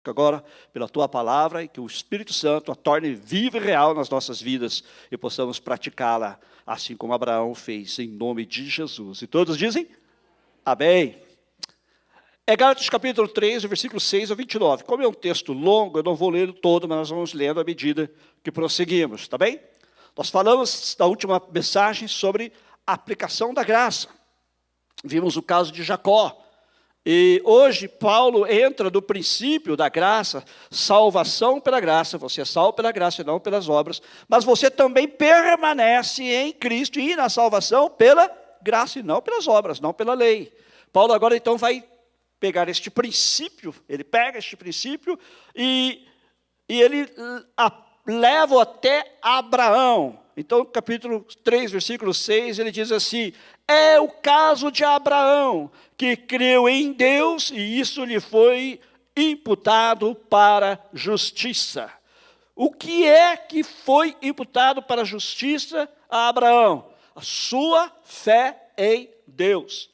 que agora, pela Tua palavra, e que o Espírito Santo a torne viva e real nas nossas vidas e possamos praticá-la, assim como Abraão fez, em nome de Jesus. E todos dizem? Amém. É Gálatas capítulo 3, versículo 6 a 29. Como é um texto longo, eu não vou ler todo, mas nós vamos lendo à medida que prosseguimos, tá bem? Nós falamos na última mensagem sobre a aplicação da graça. Vimos o caso de Jacó. E hoje Paulo entra no princípio da graça, salvação pela graça. Você é salvo pela graça e não pelas obras. Mas você também permanece em Cristo e na salvação pela graça e não pelas obras, não pela lei. Paulo agora então vai pegar este princípio, ele pega este princípio e ele leva até Abraão. Então, capítulo 3, versículo 6, ele diz assim: é o caso de Abraão, que creu em Deus e isso lhe foi imputado para justiça. O que é que foi imputado para justiça a Abraão? A sua fé em Deus.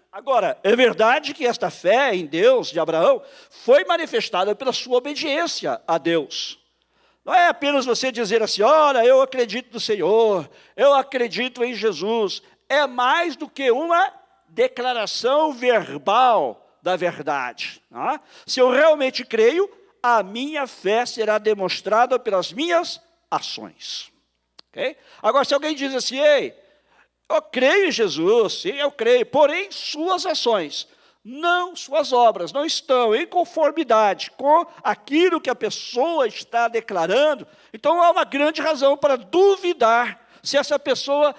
Agora, é verdade que esta fé em Deus de Abraão foi manifestada pela sua obediência a Deus. Não é apenas você dizer assim: olha, eu acredito no Senhor, eu acredito em Jesus. É mais do que uma declaração verbal da verdade. Não é? Se eu realmente creio, a minha fé será demonstrada pelas minhas ações. Okay? Agora, se alguém diz assim: ei, eu creio em Jesus, sim, eu creio, porém suas ações, não suas obras, não estão em conformidade com aquilo que a pessoa está declarando, então há uma grande razão para duvidar se essa pessoa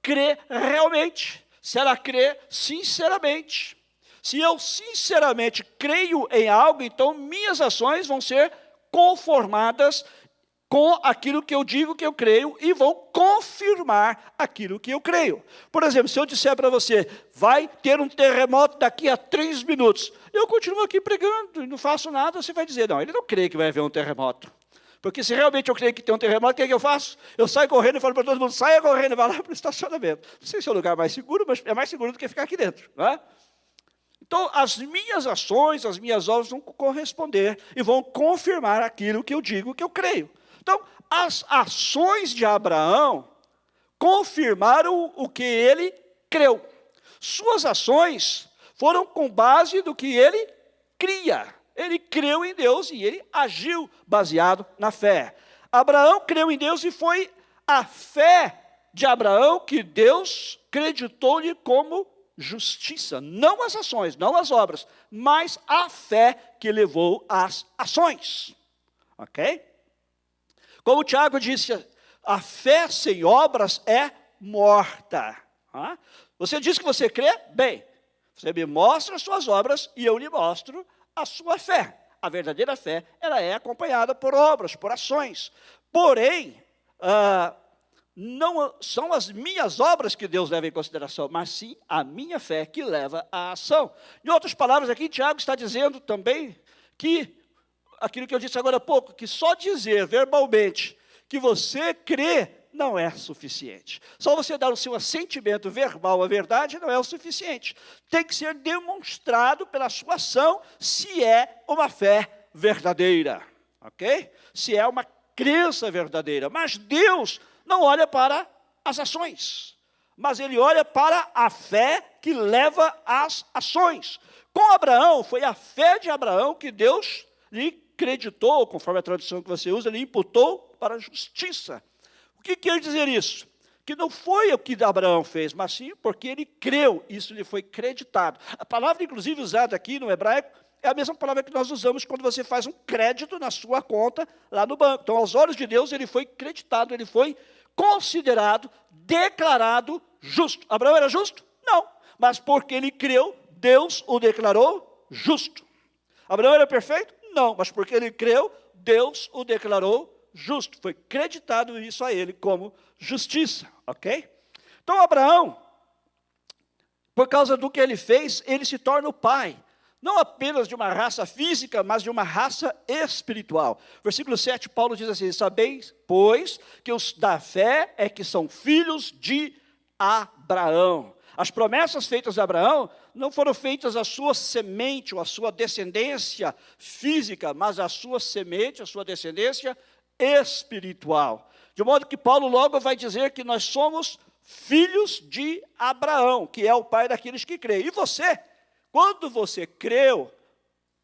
crê realmente, se ela crê sinceramente. Se eu sinceramente creio em algo, então minhas ações vão ser conformadas com aquilo que eu digo que eu creio e vão confirmar aquilo que eu creio. Por exemplo, se eu disser para você: vai ter um terremoto daqui a 3 minutos, eu continuo aqui pregando e não faço nada, você vai dizer: não, ele não crê que vai haver um terremoto. Porque se realmente eu creio que tem um terremoto, o que é que eu faço? Eu saio correndo e falo para todo mundo: saia correndo e vai lá para o estacionamento. Não sei se é o lugar mais seguro, mas é mais seguro do que ficar aqui dentro, não é? Então, as minhas ações, as minhas obras vão corresponder e vão confirmar aquilo que eu digo que eu creio. Então, as ações de Abraão confirmaram o que ele creu. Suas ações foram com base do que ele cria. Ele creu em Deus e ele agiu baseado na fé. Abraão creu em Deus e foi a fé de Abraão que Deus creditou-lhe como justiça. Não as ações, não as obras, mas a fé que levou às ações. Ok? Como o Tiago disse, a fé sem obras é morta. Você diz que você crê? Bem, você me mostra as suas obras e eu lhe mostro a sua fé. A verdadeira fé, ela é acompanhada por obras, por ações. Porém, não são as minhas obras que Deus leva em consideração, mas sim a minha fé que leva à ação. Em outras palavras, aqui Tiago está dizendo também que aquilo que eu disse agora há pouco, que só dizer verbalmente que você crê não é suficiente. Só você dar o seu assentimento verbal à verdade não é o suficiente. Tem que ser demonstrado pela sua ação se é uma fé verdadeira. Ok? Se é uma crença verdadeira. Mas Deus não olha para as ações, mas Ele olha para a fé que leva às ações. Com Abraão, foi a fé de Abraão que Deus lhe creditou, conforme a tradução que você usa, ele imputou para a justiça. O que quer dizer isso? Que não foi o que Abraão fez, mas sim porque ele creu, isso lhe foi creditado. A palavra, inclusive, usada aqui no hebraico, é a mesma palavra que nós usamos quando você faz um crédito na sua conta lá no banco. Então, aos olhos de Deus, ele foi creditado, ele foi considerado, declarado justo. Abraão era justo? Não. Mas porque ele creu, Deus o declarou justo. Abraão era perfeito? Não. Mas porque ele creu, Deus o declarou justo. Foi creditado isso a ele como justiça. Ok? Então, Abraão, por causa do que ele fez, ele se torna o pai. Não apenas de uma raça física, mas de uma raça espiritual. Versículo 7, Paulo diz assim: sabeis, pois, que os da fé é que são filhos de Abraão. As promessas feitas a Abraão não foram feitas a sua semente ou a sua descendência física, mas a sua semente, a sua descendência espiritual. De modo que Paulo logo vai dizer que nós somos filhos de Abraão, que é o pai daqueles que creem. E você, quando você creu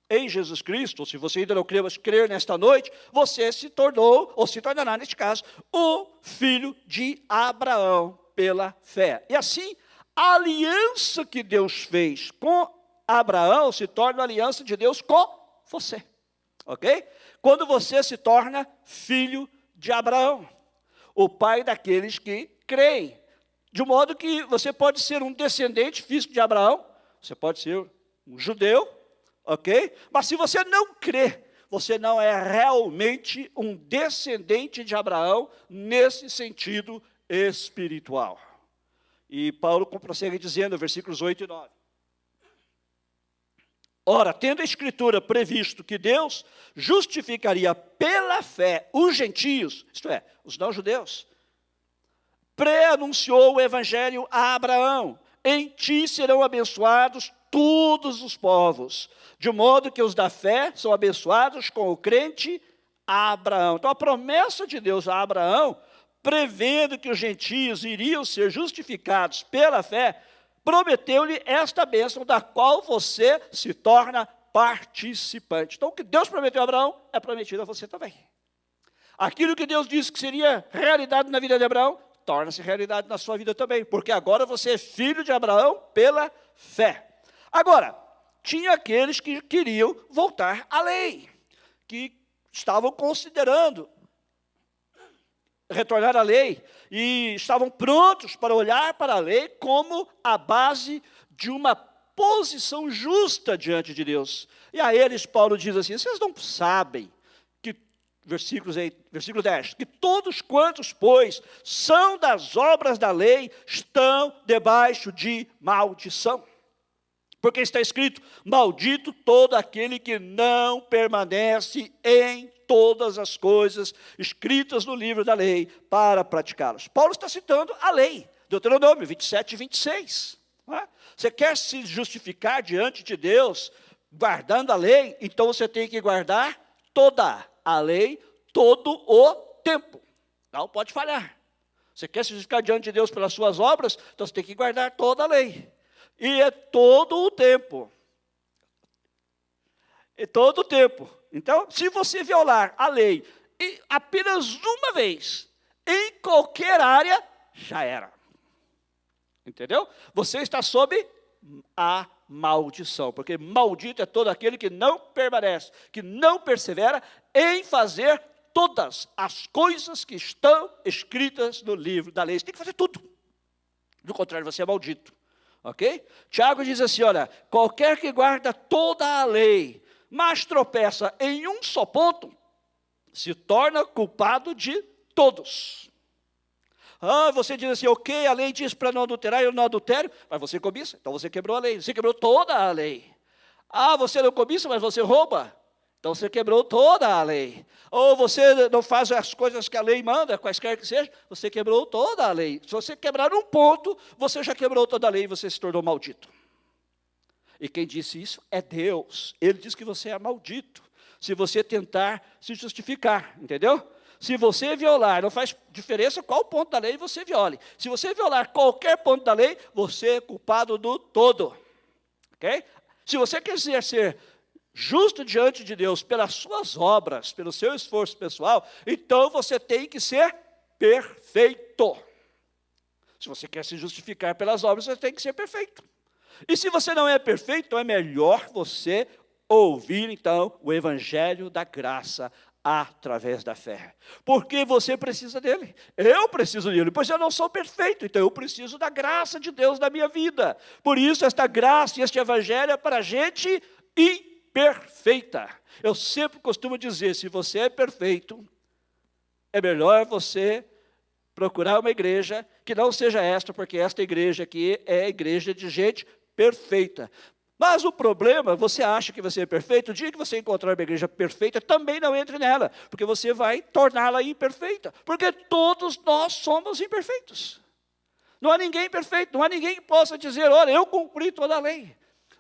em Jesus Cristo, ou se você ainda não creu, mas crer nesta noite, você se tornou, ou se tornará neste caso, o filho de Abraão pela fé. E assim, a aliança que Deus fez com Abraão se torna a aliança de Deus com você. Ok? Quando você se torna filho de Abraão, o pai daqueles que creem. De modo que você pode ser um descendente físico de Abraão, você pode ser um judeu, ok? Mas se você não crê, você não é realmente um descendente de Abraão nesse sentido espiritual. E Paulo prossegue dizendo, versículos 8 e 9. Ora, tendo a Escritura previsto que Deus justificaria pela fé os gentios, isto é, os não-judeus, pré-anunciou o Evangelho a Abraão, em ti serão abençoados todos os povos, de modo que os da fé são abençoados com o crente Abraão. Então a promessa de Deus a Abraão, prevendo que os gentios iriam ser justificados pela fé, prometeu-lhe esta bênção da qual você se torna participante. Então o que Deus prometeu a Abraão é prometido a você também. Aquilo que Deus disse que seria realidade na vida de Abraão, torna-se realidade na sua vida também, porque agora você é filho de Abraão pela fé. Agora, tinha aqueles que queriam voltar à lei, que estavam considerando retornar à lei, e estavam prontos para olhar para a lei como a base de uma posição justa diante de Deus. E a eles Paulo diz assim, vocês não sabem, versículo 10, que todos quantos, pois, são das obras da lei, estão debaixo de maldição. Porque está escrito, maldito todo aquele que não permanece em todas as coisas escritas no livro da lei para praticá-las. Paulo está citando a lei, Deuteronômio 27 e 26. Não é? Você quer se justificar diante de Deus, guardando a lei, então você tem que guardar toda a lei, todo o tempo. Não pode falhar. Você quer se justificar diante de Deus pelas suas obras, então você tem que guardar toda a lei. E é todo o tempo. É todo o tempo. Então, se você violar a lei e apenas uma vez, em qualquer área, já era. Entendeu? Você está sob a maldição, porque maldito é todo aquele que não permanece, que não persevera em fazer todas as coisas que estão escritas no livro da lei. Você tem que fazer tudo. Do contrário, você é maldito. Ok? Tiago diz assim, olha, qualquer que guarda toda a lei, mas tropeça em um só ponto, se torna culpado de todos. Você diz assim, ok, a lei diz para não adulterar, eu não adultério, mas você cobiça, então você quebrou a lei, você quebrou toda a lei. Você não cobiça, mas você rouba, então você quebrou toda a lei. Ou você não faz as coisas que a lei manda, quaisquer que sejam, você quebrou toda a lei. Se você quebrar um ponto, você já quebrou toda a lei e você se tornou maldito. E quem disse isso é Deus. Ele diz que você é maldito, se você tentar se justificar, entendeu? Se você violar, não faz diferença qual ponto da lei você viole. Se você violar qualquer ponto da lei, você é culpado do todo. Ok? Se você quiser ser justo diante de Deus pelas suas obras, pelo seu esforço pessoal, então você tem que ser perfeito. Se você quer se justificar pelas obras, você tem que ser perfeito. E se você não é perfeito, então é melhor você ouvir, então, o Evangelho da graça através da fé. Porque você precisa dele. Eu preciso dele, pois eu não sou perfeito, então eu preciso da graça de Deus na minha vida. Por isso, esta graça e este Evangelho é para a gente imperfeita. Eu sempre costumo dizer, se você é perfeito, é melhor você procurar uma igreja que não seja esta, porque esta igreja aqui é a igreja de gente perfeita. Mas o problema, você acha que você é perfeito, o dia que você encontrar uma igreja perfeita, também não entre nela, porque você vai torná-la imperfeita, porque todos nós somos imperfeitos. Não há ninguém perfeito, não há ninguém que possa dizer, olha, eu cumpri toda a lei.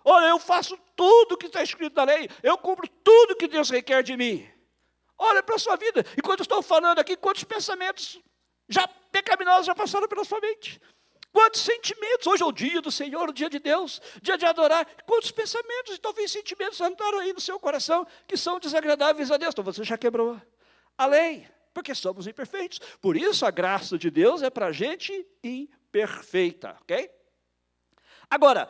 Olha, eu faço tudo que está escrito na lei, eu cumpro tudo que Deus requer de mim. Olha para a sua vida. E quando estou falando aqui, quantos pensamentos já pecaminosos já passaram pela sua mente? Quantos sentimentos? Hoje é o dia do Senhor, o dia de Deus, dia de adorar. Quantos pensamentos e talvez sentimentos entraram aí no seu coração que são desagradáveis a Deus? Então você já quebrou a lei, porque somos imperfeitos. Por isso a graça de Deus é para a gente imperfeita, ok? Agora,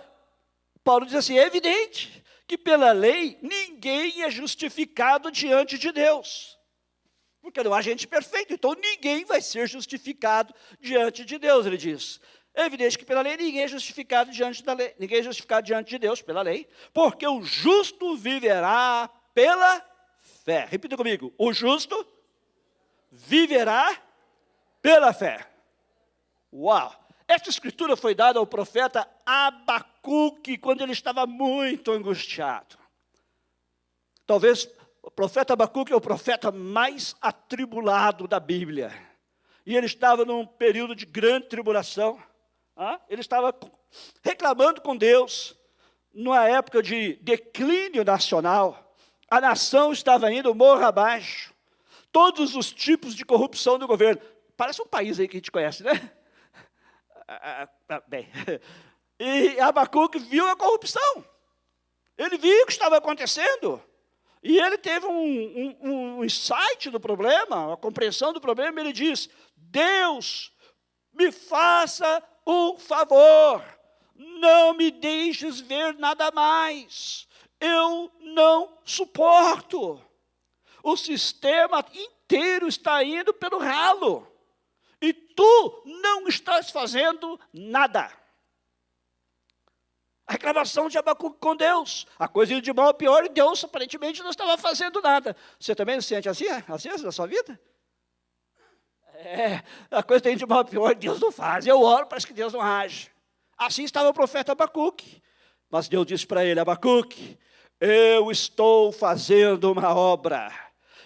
Paulo diz assim, é evidente que pela lei ninguém é justificado diante de Deus. Porque não há gente perfeita, então ninguém vai ser justificado diante de Deus, ele diz. É evidente que pela lei ninguém é justificado diante da lei, ninguém é justificado diante de Deus pela lei, porque o justo viverá pela fé. Repita comigo, o justo viverá pela fé. Uau! Esta escritura foi dada ao profeta Abacuque, quando ele estava muito angustiado. Talvez o profeta Abacuque é o profeta mais atribulado da Bíblia. E ele estava num período de grande tribulação. Ele estava reclamando com Deus, numa época de declínio nacional. A nação estava indo morro abaixo. Todos os tipos de corrupção do governo. Parece um país aí que a gente conhece, né? Bem, e Abacuque viu a corrupção. Ele viu o que estava acontecendo. E ele teve um insight do problema, uma compreensão do problema. Ele diz, Deus, me faça um favor, não me deixes ver nada mais, eu não suporto, o sistema inteiro está indo pelo ralo, e tu não estás fazendo nada. A reclamação de Abacuque com Deus, a coisa indo de mal a pior, e Deus aparentemente não estava fazendo nada. Você também se sente assim, às vezes, na sua vida? A coisa está indo de mal a pior, Deus não faz. Eu oro, parece que Deus não age. Assim estava o profeta Abacuque. Mas Deus disse para ele, Abacuque, eu estou fazendo uma obra.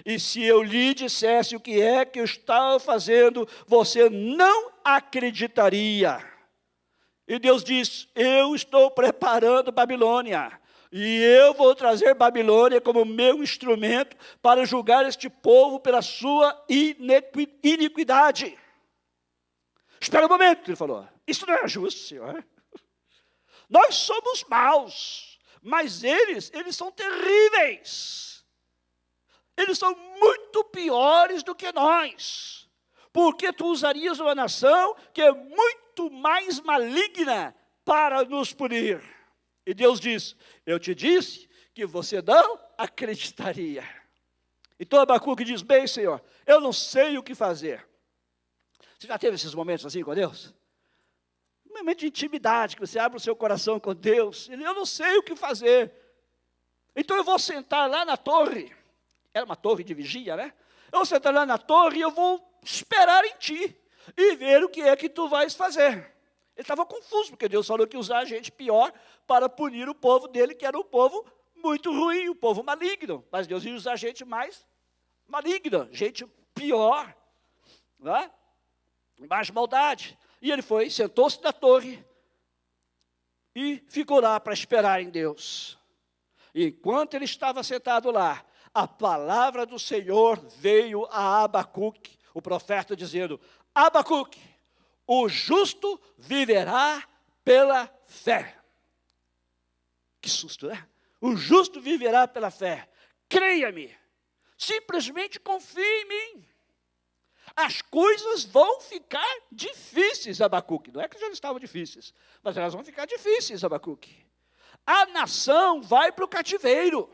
E se eu lhe dissesse o que é que eu estava fazendo, você não acreditaria. E Deus diz, eu estou preparando Babilônia. E eu vou trazer Babilônia como meu instrumento para julgar este povo pela sua iniquidade. Espera um momento, ele falou. Isso não é justo, Senhor. Nós somos maus, mas eles são terríveis. Eles são muito piores do que nós. Porque tu usarias uma nação que é muito mais maligna para nos punir. E Deus diz, eu te disse que você não acreditaria. Então Abacuque diz, bem, Senhor, eu não sei o que fazer. Você já teve esses momentos assim com Deus? Um momento de intimidade, que você abre o seu coração com Deus. Eu não sei o que fazer. Então eu vou sentar lá na torre. Era uma torre de vigia, né? Eu vou sentar lá na torre e eu vou esperar em ti. E ver o que é que tu vais fazer. Ele estava confuso, porque Deus falou que ia usar a gente pior para punir o povo dele, que era um povo muito ruim, um povo maligno. Mas Deus ia usar gente mais maligna, gente pior, né? Mais maldade. E ele foi, sentou-se na torre e ficou lá para esperar em Deus. E enquanto ele estava sentado lá, a palavra do Senhor veio a Abacuque, o profeta, dizendo, Abacuque, o justo viverá pela fé. Que susto, né? O justo viverá pela fé. Creia-me. Simplesmente confie em mim. As coisas vão ficar difíceis, Abacuque. Não é que já estavam difíceis, mas elas vão ficar difíceis, Abacuque. A nação vai para o cativeiro.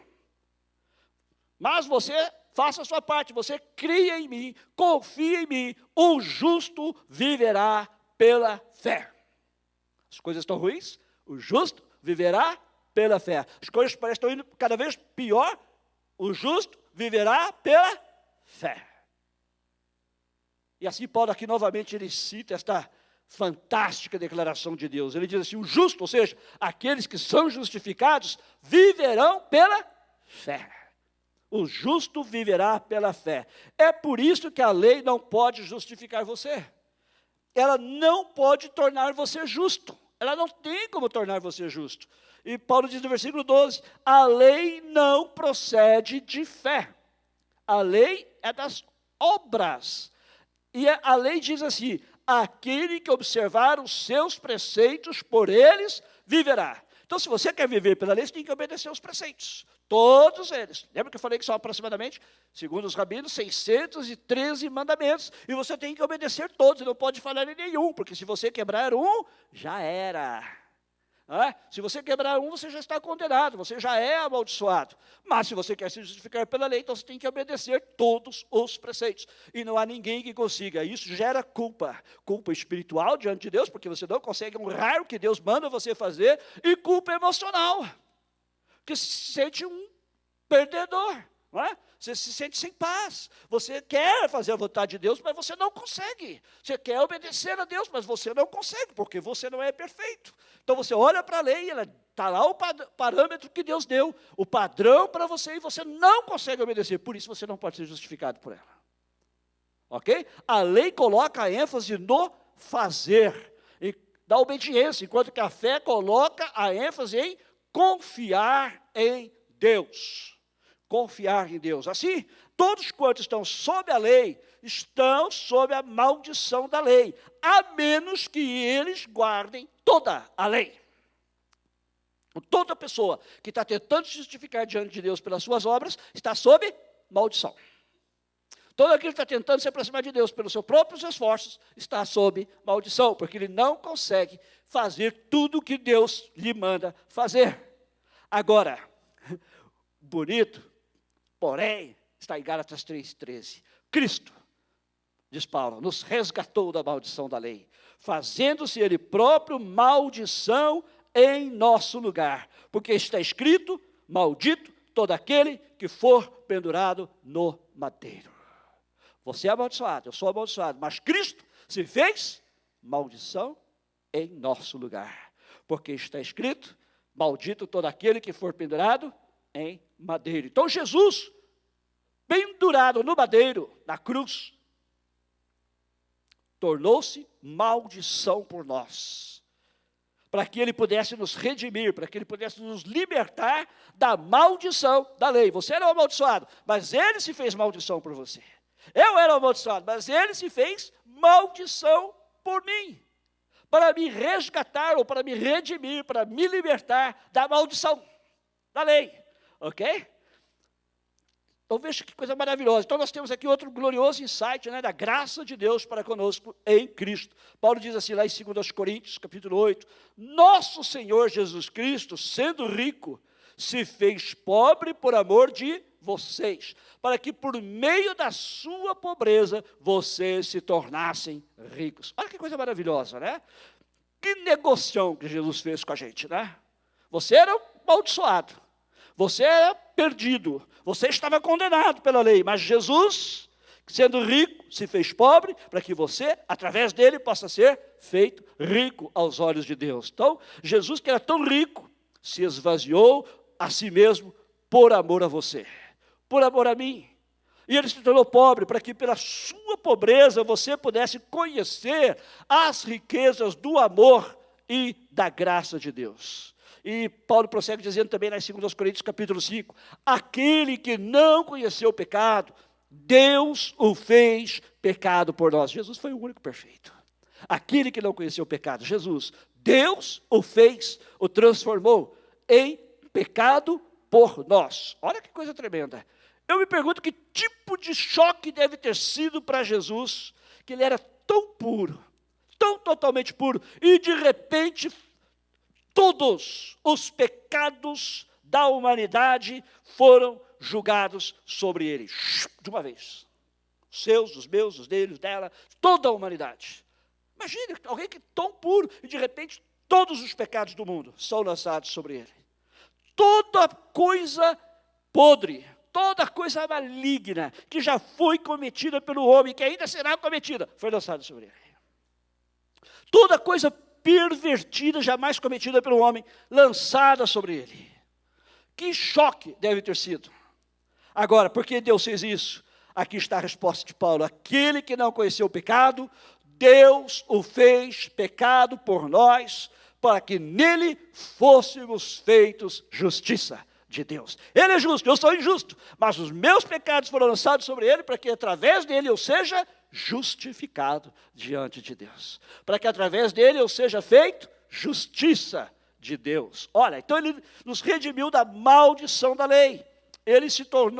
Mas você faça a sua parte, você cria em mim, confia em mim, o justo viverá pela fé. As coisas estão ruins, o justo viverá pela fé. As coisas parecem estar indo cada vez pior, o justo viverá pela fé. E assim Paulo aqui novamente ele cita esta fantástica declaração de Deus. Ele diz assim, o justo, ou seja, aqueles que são justificados, viverão pela fé. O justo viverá pela fé. É por isso que a lei não pode justificar você. Ela não pode tornar você justo. ela não tem como tornar você justo. E Paulo diz no versículo 12, a lei não procede de fé. A lei é das obras. E a lei diz assim, aquele que observar os seus preceitos, por eles viverá. Então, se você quer viver pela lei, você tem que obedecer os preceitos. Todos eles. Lembra que eu falei que são aproximadamente, segundo os rabinos, 613 mandamentos. E você tem que obedecer todos, e não pode falhar em nenhum, porque se você quebrar um, já era. Se você quebrar um, você já está condenado, você já é amaldiçoado. Mas se você quer se justificar pela lei, então você tem que obedecer todos os preceitos. E não há ninguém que consiga. Isso gera culpa. Culpa espiritual diante de Deus, porque você não consegue honrar o que Deus manda você fazer. E culpa emocional, que se sente um perdedor. Você se sente sem paz. Você quer fazer a vontade de Deus, mas você não consegue. Você quer obedecer a Deus, mas você não consegue, porque você não é perfeito. Então você olha para a lei, está lá o parâmetro que Deus deu, o padrão para você, e você não consegue obedecer. Por isso você não pode ser justificado por ela. Ok? A lei coloca a ênfase no fazer, da obediência, enquanto que a fé coloca a ênfase em confiar em Deus. Confiar em Deus. Assim, todos quantos estão sob a lei, estão sob a maldição da lei, a menos que eles guardem toda a lei. Toda pessoa que está tentando se justificar diante de Deus pelas suas obras, está sob maldição. Todo aquele que está tentando se aproximar de Deus pelos seus próprios esforços, está sob maldição, porque ele não consegue fazer tudo o que Deus lhe manda fazer. Agora, bonito, porém, está em Gálatas 3,13. Cristo, diz Paulo, nos resgatou da maldição da lei, fazendo-se Ele próprio maldição em nosso lugar. Porque está escrito, maldito todo aquele que for pendurado no madeiro. Você é amaldiçoado, eu sou amaldiçoado, mas Cristo se fez maldição em nosso lugar. Porque está escrito, maldito todo aquele que for pendurado em madeiro. Então Jesus, pendurado no madeiro, na cruz, tornou-se maldição por nós, para que Ele pudesse nos redimir, para que Ele pudesse nos libertar da maldição da lei. Você era amaldiçoado, mas Ele se fez maldição por você. Eu era amaldiçoado, mas Ele se fez maldição por mim, para me resgatar, ou para me redimir, para me libertar da maldição da lei. Ok? Então veja que coisa maravilhosa. Então nós temos aqui outro glorioso insight, da graça de Deus para conosco em Cristo. Paulo diz assim lá em 2 Coríntios, capítulo 8, nosso Senhor Jesus Cristo, sendo rico, se fez pobre por amor de vocês, para que por meio da sua pobreza vocês se tornassem ricos. Olha que coisa maravilhosa, né? Que negocião que Jesus fez com a gente, né? Você era amaldiçoado, você era perdido, você estava condenado pela lei, mas Jesus, sendo rico, se fez pobre, para que você, através dele, possa ser feito rico aos olhos de Deus. Então, Jesus, que era tão rico, se esvaziou a si mesmo por amor a você, por amor a mim. E ele se tornou pobre para que pela sua pobreza você pudesse conhecer as riquezas do amor e da graça de Deus. E Paulo prossegue dizendo também lá em 2 Coríntios capítulo 5, aquele que não conheceu o pecado, Deus o fez pecado por nós. Jesus foi o único perfeito. Aquele que não conheceu o pecado, Jesus, Deus o fez, o transformou em pecado por nós. Olha que coisa tremenda. Eu me pergunto que tipo de choque deve ter sido para Jesus, que ele era tão puro, tão totalmente puro, e de repente todos os pecados da humanidade foram julgados sobre ele, de uma vez. Os seus, os meus, os dele, os dela, toda a humanidade. Imagine alguém que é tão puro, e de repente todos os pecados do mundo são lançados sobre ele. Toda coisa podre, toda coisa maligna, que já foi cometida pelo homem, que ainda será cometida, foi lançada sobre ele. Toda coisa pervertida, jamais cometida pelo homem, lançada sobre ele. Que choque deve ter sido. Agora, por que Deus fez isso? Aqui está a resposta de Paulo. Aquele que não conheceu o pecado, Deus o fez pecado por nós, para que nele fôssemos feitos justiça de Deus. Ele é justo, eu sou injusto, mas os meus pecados foram lançados sobre ele para que através dele eu seja justificado diante de Deus. Para que através dele eu seja feito justiça de Deus. Olha, então ele nos redimiu da maldição da lei.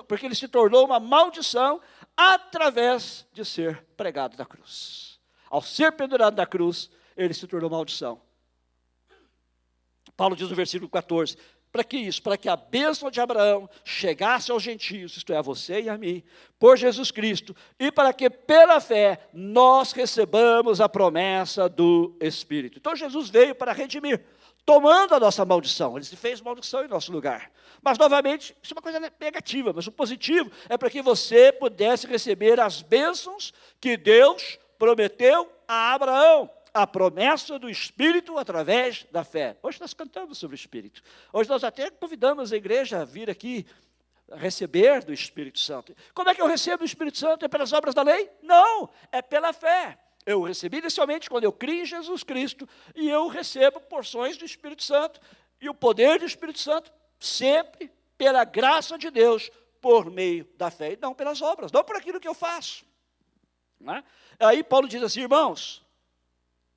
Porque ele se tornou uma maldição através de ser pregado na cruz. Ao ser pendurado na cruz, ele se tornou maldição. Paulo diz no versículo 14, para que isso? Para que a bênção de Abraão chegasse aos gentios, isto é, a você e a mim, por Jesus Cristo, e para que pela fé nós recebamos a promessa do Espírito. Então Jesus veio para redimir, tomando a nossa maldição. Ele se fez maldição em nosso lugar. Mas novamente, isso é uma coisa negativa, mas o positivo é para que você pudesse receber as bênçãos que Deus prometeu a Abraão. A promessa do Espírito através da fé. Hoje nós cantamos sobre o Espírito. Hoje nós até convidamos a igreja a vir aqui receber do Espírito Santo. Como é que eu recebo o Espírito Santo? É pelas obras da lei? Não, é pela fé. Eu recebi inicialmente quando eu criei em Jesus Cristo e eu recebo porções do Espírito Santo. E o poder do Espírito Santo sempre pela graça de Deus por meio da fé. E não pelas obras, não por aquilo que eu faço. Não é? Aí Paulo diz assim, irmãos,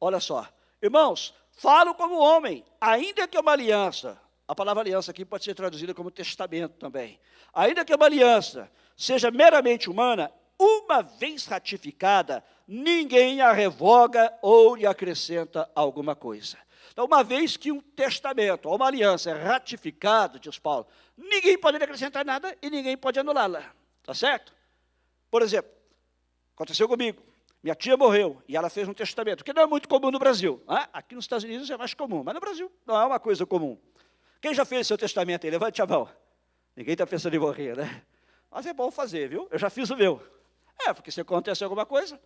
olha só, irmãos, falo como homem, ainda que uma aliança, a palavra aliança aqui pode ser traduzida como testamento também, ainda que uma aliança seja meramente humana, uma vez ratificada, ninguém a revoga ou lhe acrescenta alguma coisa. Então, uma vez que um testamento ou uma aliança é ratificado, diz Paulo, ninguém pode lhe acrescentar nada e ninguém pode anulá-la, tá certo? Por exemplo, aconteceu comigo. Minha tia morreu e ela fez um testamento, que não é muito comum no Brasil. Aqui nos Estados Unidos é mais comum, mas no Brasil não é uma coisa comum. Quem já fez seu testamento aí? Levante a mão. Ninguém está pensando em morrer, né? Mas é bom fazer, viu? Eu já fiz o meu. Porque se acontece alguma coisa,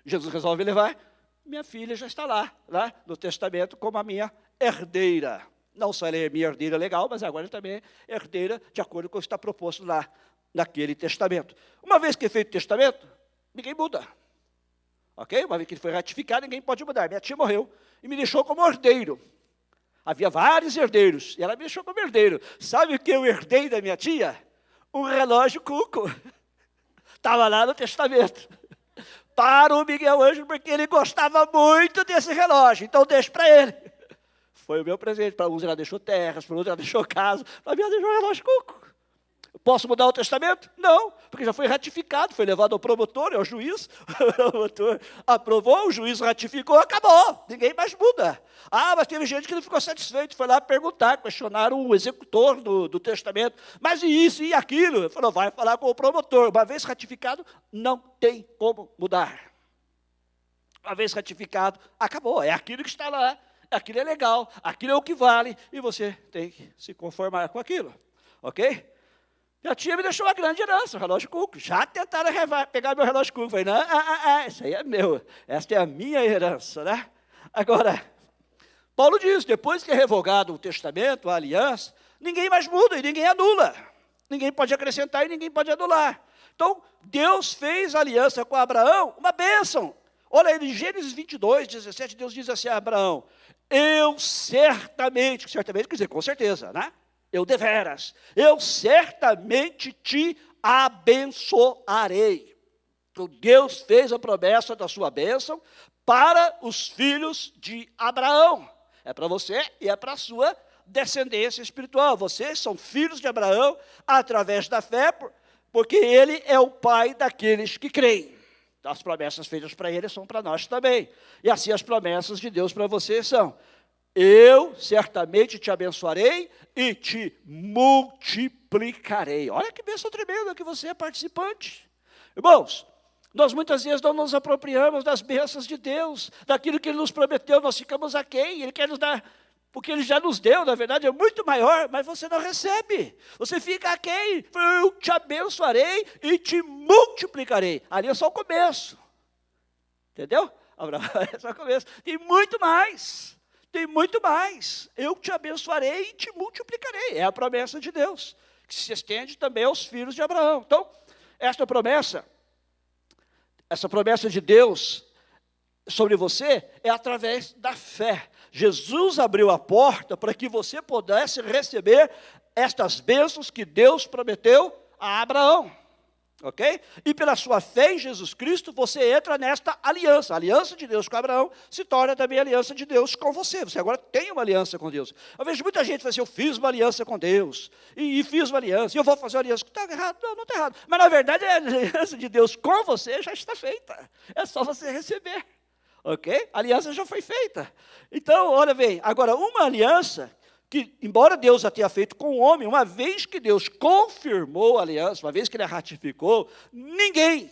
Jesus resolve levar, minha filha já está lá no testamento como a minha herdeira. Não só ela é minha herdeira legal, mas agora ela também é herdeira de acordo com o que está proposto lá naquele testamento. Uma vez que é feito o testamento, ninguém muda. Ok? Uma vez que ele foi ratificado, ninguém pode mudar. Minha tia morreu e me deixou como herdeiro. Havia vários herdeiros, e ela me deixou como herdeiro. Sabe o que eu herdei da minha tia? Um relógio Cuco. Estava lá no testamento. Para o Miguel Ângelo, porque ele gostava muito desse relógio. Então, deixo para ele. Foi o meu presente. Para uns ela deixou terras, para outros ela deixou casa. Para mim ela deixou um relógio Cuco. Posso mudar o testamento? Não, porque já foi ratificado, foi levado ao promotor, ao juiz, o promotor aprovou, o juiz ratificou, acabou, ninguém mais muda. Mas teve gente que não ficou satisfeito, foi lá perguntar, questionaram o executor do testamento, mas e isso e aquilo? Ele falou, vai falar com o promotor, uma vez ratificado, não tem como mudar. Uma vez ratificado, acabou, é aquilo que está lá, aquilo é legal, aquilo é o que vale, e você tem que se conformar com aquilo, ok? Minha tia me deixou uma grande herança, um relógio Cuco. Já tentaram pegar meu relógio Cuco. Falei, não, isso aí é meu. Esta é a minha herança, né? Agora, Paulo diz, depois que é revogado o testamento, a aliança, ninguém mais muda e ninguém anula. Ninguém pode acrescentar e ninguém pode anular. Então, Deus fez a aliança com Abraão, uma bênção. Olha aí, em Gênesis 22, 17, Deus diz assim a Abraão, eu certamente quer dizer, com certeza, né? Eu deveras, eu certamente te abençoarei. Então, Deus fez a promessa da sua bênção para os filhos de Abraão. É para você e é para a sua descendência espiritual. Vocês são filhos de Abraão através da fé, porque ele é o pai daqueles que creem. Então, as promessas feitas para ele são para nós também. E assim as promessas de Deus para vocês são. Eu certamente te abençoarei e te multiplicarei. Olha que bênção tremenda que você é participante. Irmãos, nós muitas vezes não nos apropriamos das bênçãos de Deus, daquilo que Ele nos prometeu, nós ficamos aquém, Ele quer nos dar, porque Ele já nos deu, na verdade é muito maior, mas você não recebe. Você fica aquém, eu te abençoarei e te multiplicarei. Ali é só o começo. Entendeu? É só o começo. Tem muito mais. Tem muito mais. Eu te abençoarei e te multiplicarei. É a promessa de Deus, que se estende também aos filhos de Abraão. Então, essa promessa de Deus sobre você é através da fé. Jesus abriu a porta para que você pudesse receber estas bênçãos que Deus prometeu a Abraão. Ok? E pela sua fé em Jesus Cristo, você entra nesta aliança. A aliança de Deus com Abraão se torna também a aliança de Deus com você. Você agora tem uma aliança com Deus. Eu vejo muita gente falando assim, eu fiz uma aliança com Deus, e fiz uma aliança, e eu vou fazer uma aliança. Está errado? Não, não está errado. Mas na verdade a aliança de Deus com você já está feita. É só você receber. Ok? A aliança já foi feita. Então, olha bem, agora uma aliança que, embora Deus a tenha feito com o homem, uma vez que Deus confirmou a aliança, uma vez que Ele a ratificou, ninguém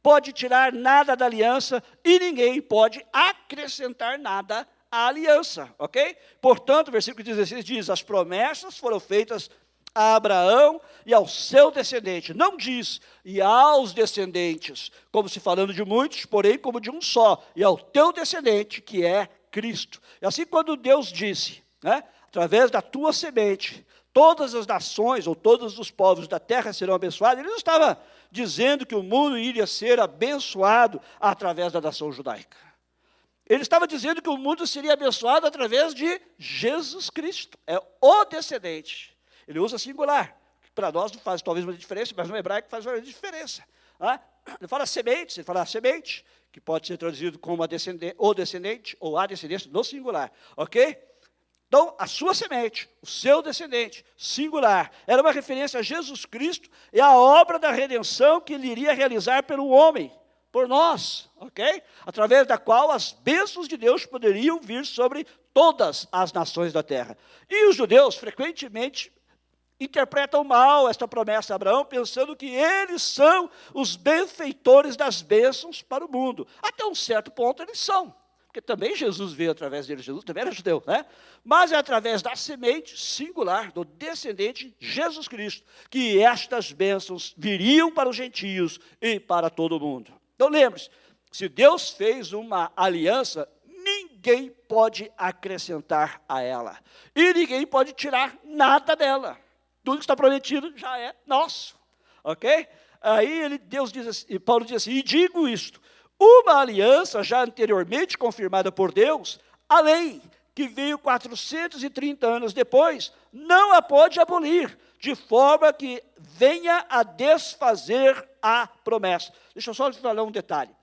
pode tirar nada da aliança e ninguém pode acrescentar nada à aliança, ok? Portanto, o versículo 16 diz, as promessas foram feitas a Abraão e ao seu descendente. Não diz, e aos descendentes, como se falando de muitos, porém como de um só, e ao teu descendente, que é Cristo. E assim quando Deus disse, né, através da tua semente, todas as nações ou todos os povos da terra serão abençoados, ele não estava dizendo que o mundo iria ser abençoado através da nação judaica. Ele estava dizendo que o mundo seria abençoado através de Jesus Cristo. É o descendente. Ele usa singular, que para nós não faz talvez uma diferença, mas no hebraico faz uma diferença. Ele fala sementes, ele fala a semente, que pode ser traduzido como o descendente ou a descendência no singular. Ok? Então, a sua semente, o seu descendente, singular, era uma referência a Jesus Cristo e a obra da redenção que Ele iria realizar pelo homem, por nós, ok? Através da qual as bênçãos de Deus poderiam vir sobre todas as nações da terra. E os judeus, frequentemente, interpretam mal esta promessa a Abraão, pensando que eles são os benfeitores das bênçãos para o mundo. Até um certo ponto eles são. Porque também Jesus veio através dele, Jesus também era judeu, né? Mas é através da semente singular, do descendente Jesus Cristo, que estas bênçãos viriam para os gentios e para todo mundo. Então lembre-se, se Deus fez uma aliança, ninguém pode acrescentar a ela. E ninguém pode tirar nada dela. Tudo que está prometido já é nosso. Ok? Aí Deus diz assim, Paulo diz assim, e digo isto, uma aliança já anteriormente confirmada por Deus, a lei, que veio 430 anos depois, não a pode abolir, de forma que venha a desfazer a promessa. Deixa eu só falar um detalhe.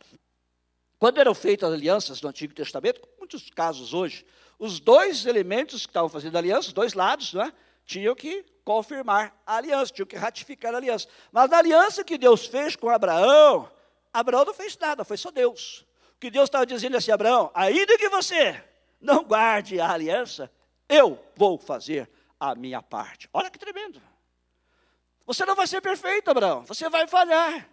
Quando eram feitas as alianças do Antigo Testamento, em muitos casos hoje, os dois elementos que estavam fazendo a aliança, os dois lados, né, tinham que confirmar a aliança, tinham que ratificar a aliança. Mas na aliança que Deus fez com Abraão, Abraão não fez nada, foi só Deus. O que Deus estava dizendo assim, Abraão, ainda que você não guarde a aliança, eu vou fazer a minha parte. Olha que tremendo. Você não vai ser perfeito, Abraão, você vai falhar.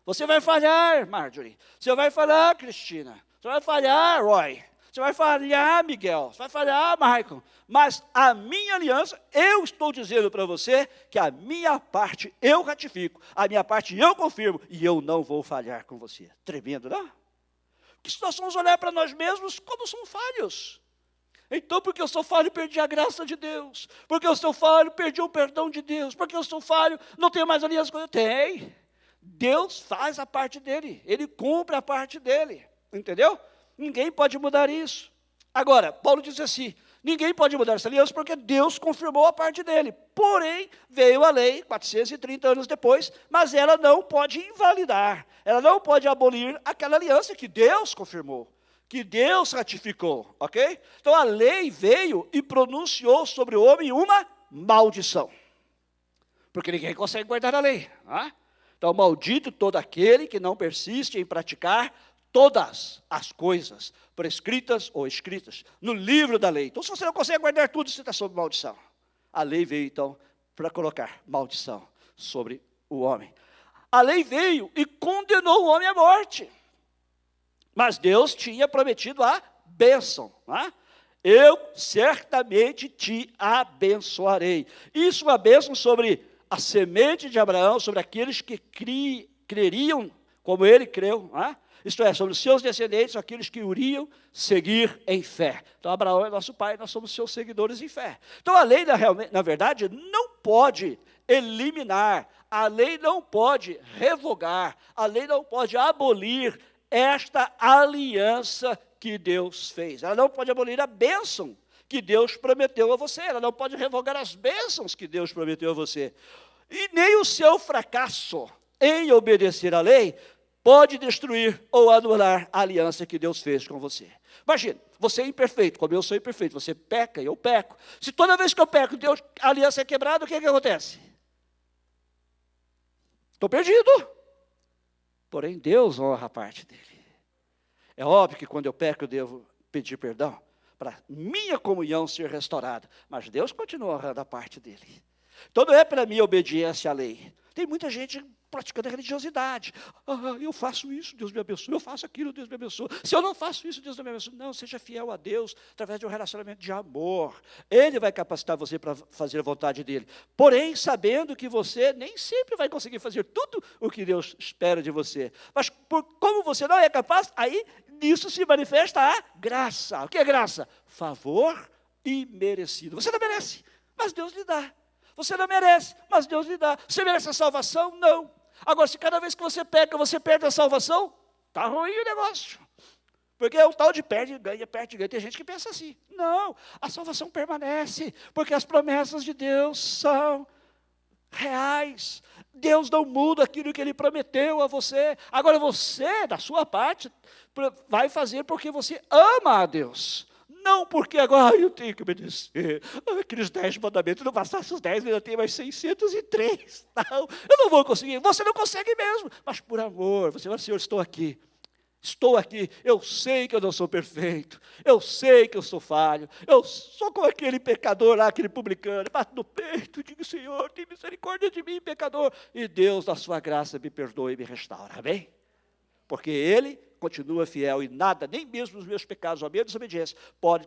Você vai falhar, Marjorie. Você vai falhar, Cristina. Você vai falhar, Roy. Você vai falhar, Miguel. Você vai falhar, Michael. Mas a minha aliança, eu estou dizendo para você que a minha parte eu ratifico. A minha parte eu confirmo. E eu não vou falhar com você. Tremendo, não? Porque se nós vamos olhar para nós mesmos como somos falhos. Então, porque eu sou falho, perdi a graça de Deus. Porque eu sou falho, perdi o perdão de Deus. Porque eu sou falho, não tenho mais aliança com Deus. Tem. Deus faz a parte dele. Ele cumpre a parte dele. Entendeu? Ninguém pode mudar isso. Agora, Paulo diz assim, ninguém pode mudar essa aliança porque Deus confirmou a parte dele. Porém, veio a lei, 430 anos depois, mas ela não pode invalidar, ela não pode abolir aquela aliança que Deus confirmou, que Deus ratificou, ok? Então, a lei veio e pronunciou sobre o homem uma maldição. Porque ninguém consegue guardar a lei. Né? Então, maldito todo aquele que não persiste em praticar todas as coisas prescritas ou escritas no livro da lei. Então, se você não consegue guardar tudo, você está sob maldição. A lei veio, então, para colocar maldição sobre o homem. A lei veio e condenou o homem à morte. Mas Deus tinha prometido a bênção. Né? Eu certamente te abençoarei. Isso é uma bênção sobre a semente de Abraão, sobre aqueles que creriam como ele creu, né? Isto é, sobre os seus descendentes, aqueles que iriam seguir em fé. Então, Abraão é nosso pai, nós somos seus seguidores em fé. Então, a lei, na verdade, não pode eliminar, a lei não pode revogar, a lei não pode abolir esta aliança que Deus fez. Ela não pode abolir a bênção que Deus prometeu a você. Ela não pode revogar as bênçãos que Deus prometeu a você. E nem o seu fracasso em obedecer à lei pode destruir ou anular a aliança que Deus fez com você. Imagina, você é imperfeito, como eu sou imperfeito. Você peca e eu peco. Se toda vez que eu peco, a aliança é quebrada, o que acontece? Estou perdido. Porém, Deus honra a parte dele. É óbvio que quando eu peco, eu devo pedir perdão para minha comunhão ser restaurada. Mas Deus continua honrando a parte dele. Então não é para mim obediência à lei. Tem muita gente praticando a religiosidade. Eu faço isso, Deus me abençoa. Eu faço aquilo, Deus me abençoa. Se eu não faço isso, Deus não me abençoa. Não, seja fiel a Deus através de um relacionamento de amor. Ele vai capacitar você para fazer a vontade dele. Porém, sabendo que você nem sempre vai conseguir fazer tudo o que Deus espera de você. Mas como você não é capaz, aí nisso se manifesta a graça. O que é graça? Favor imerecido. Você não merece, mas Deus lhe dá. Você não merece, mas Deus lhe dá. Você merece a salvação? Não. Agora, se cada vez que você peca, você perde a salvação, está ruim o negócio. Porque é o tal de perde e ganha, perde e ganha. Tem gente que pensa assim. Não, a salvação permanece, porque as promessas de Deus são reais. Deus não muda aquilo que Ele prometeu a você. Agora você, da sua parte, vai fazer porque você ama a Deus. Não porque agora eu tenho que obedecer. Aqueles 10 mandamentos, não bastasse os 10, ainda tem mais 603. Não, eu não vou conseguir. Você não consegue mesmo. Mas por amor, você vai, Senhor, estou aqui. Estou aqui. Eu sei que eu não sou perfeito. Eu sei que eu sou falho. Eu sou como aquele pecador lá, aquele publicano. Bato no peito, digo, Senhor, tem misericórdia de mim, pecador. E Deus, na sua graça, me perdoa e me restaura. Amém? Porque Ele continua fiel e nada, nem mesmo os meus pecados ou a minha desobediência, pode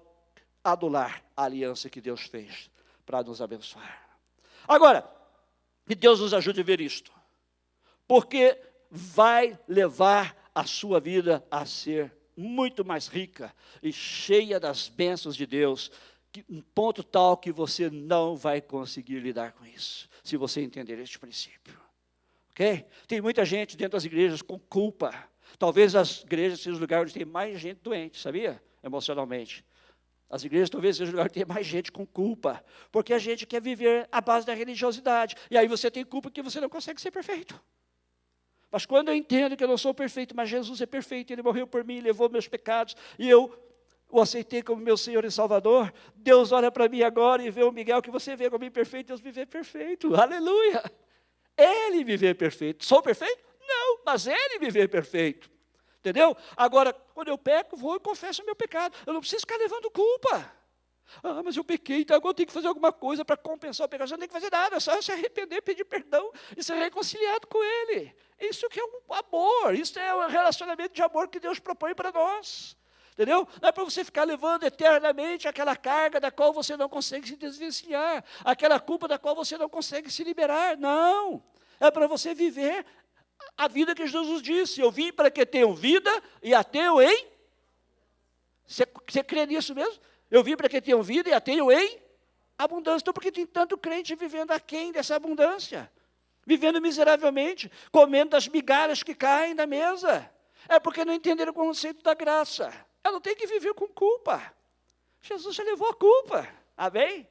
anular a aliança que Deus fez para nos abençoar. Agora, que Deus nos ajude a ver isto, porque vai levar a sua vida a ser muito mais rica e cheia das bênçãos de Deus, um ponto tal que você não vai conseguir lidar com isso, se você entender este princípio. Ok? Tem muita gente dentro das igrejas com culpa. Talvez as igrejas sejam os lugares onde tem mais gente doente, sabia? Emocionalmente. As igrejas talvez sejam os lugares onde tem mais gente com culpa, porque a gente quer viver à base da religiosidade. E aí você tem culpa porque você não consegue ser perfeito. Mas quando eu entendo que eu não sou perfeito, mas Jesus é perfeito, Ele morreu por mim, levou meus pecados, e eu o aceitei como meu Senhor e Salvador, Deus olha para mim agora e vê o Miguel que você vê como imperfeito, Deus me vê perfeito. Aleluia! Ele me vê perfeito. Sou perfeito? Não, mas Ele me vê perfeito. Entendeu? Agora, quando eu peco, vou e confesso o meu pecado. Eu não preciso ficar levando culpa. Mas eu pequei, então agora eu tenho que fazer alguma coisa para compensar o pecado. Você não tem que fazer nada, é só se arrepender, pedir perdão e ser reconciliado com Ele. Isso que é um amor, isso é um relacionamento de amor que Deus propõe para nós. Entendeu? Não é para você ficar levando eternamente aquela carga da qual você não consegue se desvencilhar, aquela culpa da qual você não consegue se liberar. Não, é para você viver a vida que Jesus disse, eu vim para que tenham vida e a tenham em... Você crê nisso mesmo? Eu vim para que tenham vida e a tenham em abundância. Então por que tem tanto crente vivendo aquém dessa abundância? Vivendo miseravelmente, comendo das migalhas que caem da mesa. É porque não entenderam o conceito da graça. Eu não tenho que viver com culpa. Jesus já levou a culpa. Amém?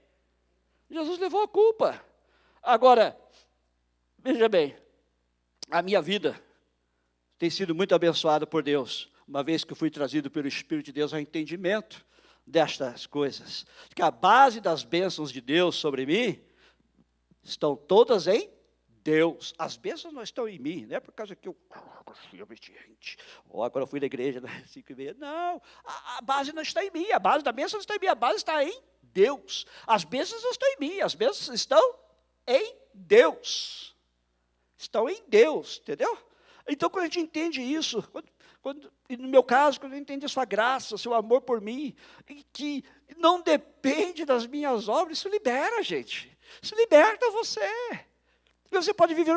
Jesus levou a culpa. Agora, veja bem, a minha vida tem sido muito abençoada por Deus, uma vez que eu fui trazido pelo Espírito de Deus ao entendimento destas coisas. Que a base das bênçãos de Deus sobre mim estão todas em Deus. As bênçãos não estão em mim, não é por causa que eu fui obediente, ou agora eu fui na igreja, 5h30. Não, a base não está em mim, a base da bênção não está em mim, a base está em Deus. As bênçãos não estão em mim, as bênçãos estão em Deus. Estão em Deus, entendeu? Então, quando a gente entende isso, e no meu caso, quando eu entendi a sua graça, o seu amor por mim, que não depende das minhas obras, isso libera a gente. Isso liberta você. Você pode viver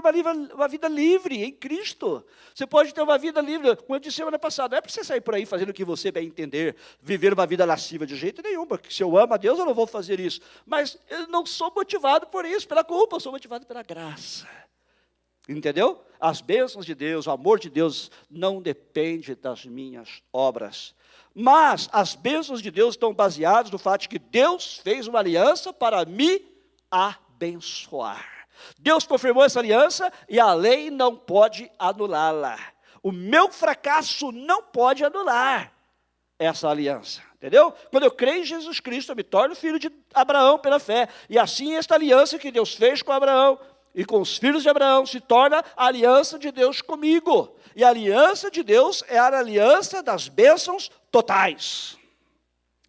uma vida livre em Cristo. Você pode ter uma vida livre. Como eu disse semana passada, não é para você sair por aí fazendo o que você bem entender, viver uma vida lasciva de jeito nenhum, porque se eu amo a Deus, eu não vou fazer isso. Mas eu não sou motivado por isso, pela culpa, eu sou motivado pela graça. Entendeu? As bênçãos de Deus, o amor de Deus não depende das minhas obras. Mas as bênçãos de Deus estão baseadas no fato de que Deus fez uma aliança para me abençoar. Deus confirmou essa aliança e a lei não pode anulá-la. O meu fracasso não pode anular essa aliança. Entendeu? Quando eu creio em Jesus Cristo, eu me torno filho de Abraão pela fé. E assim esta aliança que Deus fez com Abraão e com os filhos de Abraão se torna a aliança de Deus comigo. E a aliança de Deus é a aliança das bênçãos totais.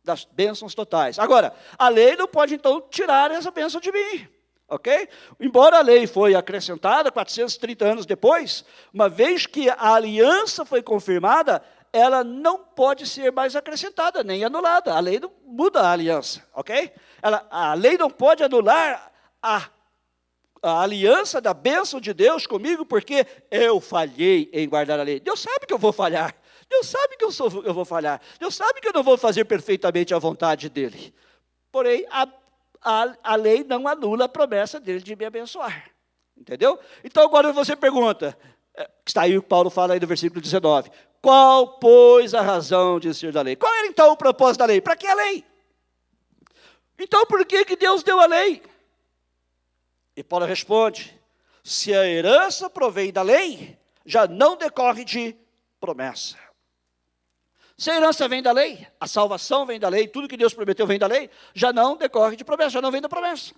Das bênçãos totais. Agora, a lei não pode então tirar essa bênção de mim. Ok? Embora a lei foi acrescentada 430 anos depois, uma vez que a aliança foi confirmada, ela não pode ser mais acrescentada, nem anulada. A lei não muda a aliança, ok? A lei não pode anular a aliança da bênção de Deus comigo, porque eu falhei em guardar a lei. Deus sabe que eu vou falhar. Deus sabe que eu vou falhar. Deus sabe que eu não vou fazer perfeitamente a vontade dEle. Porém, a lei não anula a promessa dEle de me abençoar. Entendeu? Então, agora você pergunta, está aí o Paulo fala aí no versículo 19, qual, pois, a razão de ser da lei? Qual era, então, o propósito da lei? Para que a lei? Então, por que Deus deu a lei? E Paulo responde, se a herança provém da lei, já não decorre de promessa. Se a herança vem da lei, a salvação vem da lei, tudo que Deus prometeu vem da lei, já não decorre de promessa, já não vem da promessa.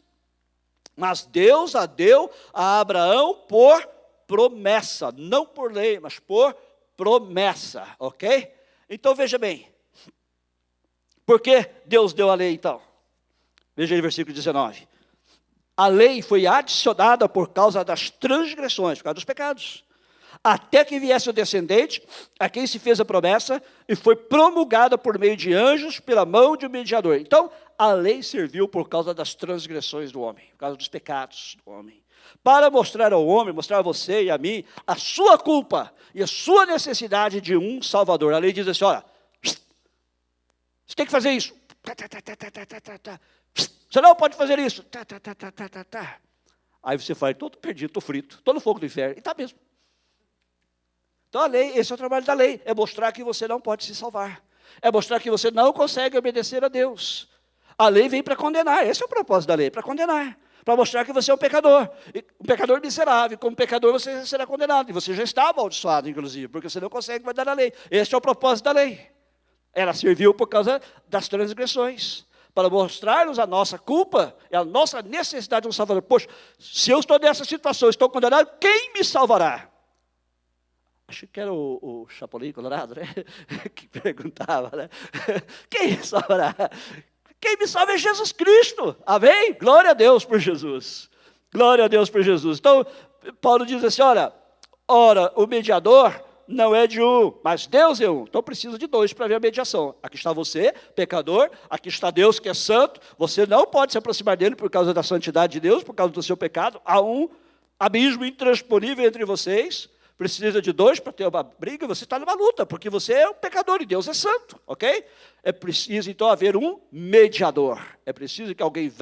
Mas Deus a deu a Abraão por promessa, não por lei, mas por promessa, ok? Então veja bem, por que Deus deu a lei então? Veja aí o versículo 19. A lei foi adicionada por causa das transgressões, por causa dos pecados. Até que viesse o descendente, a quem se fez a promessa, e foi promulgada por meio de anjos, pela mão de um mediador. Então, a lei serviu por causa das transgressões do homem, por causa dos pecados do homem. Para mostrar ao homem, mostrar a você e a mim, a sua culpa e a sua necessidade de um Salvador. A lei diz assim, olha, você tem que fazer isso. Você não pode fazer isso. Aí você fala, estou perdido, estou frito, estou no fogo do inferno. E está mesmo. Então a lei, esse é o trabalho da lei, é mostrar que você não pode se salvar. É mostrar que você não consegue obedecer a Deus. A lei vem para condenar, esse é o propósito da lei, para condenar. Para mostrar que você é um pecador miserável, como pecador você será condenado. E você já está amaldiçoado, inclusive, porque você não consegue guardar a lei. Esse é o propósito da lei. Ela serviu por causa das transgressões, para mostrar-nos a nossa culpa e a nossa necessidade de um Salvador. Poxa, se eu estou nessa situação, estou condenado, quem me salvará? Acho que era o Chapolin Colorado, né? Que perguntava, né? Quem me salvará? Quem me salva é Jesus Cristo. Amém? Glória a Deus por Jesus. Glória a Deus por Jesus. Então, Paulo diz assim, ora, o mediador não é de um, mas Deus é um. Então precisa de dois para ver a mediação. Aqui está você, pecador, aqui está Deus que é santo. Você não pode se aproximar dele por causa da santidade de Deus, por causa do seu pecado. Há um abismo intransponível entre vocês. Precisa de dois para ter uma briga, você está numa luta, porque você é um pecador e Deus é santo, ok? É preciso então haver um mediador. É preciso que alguém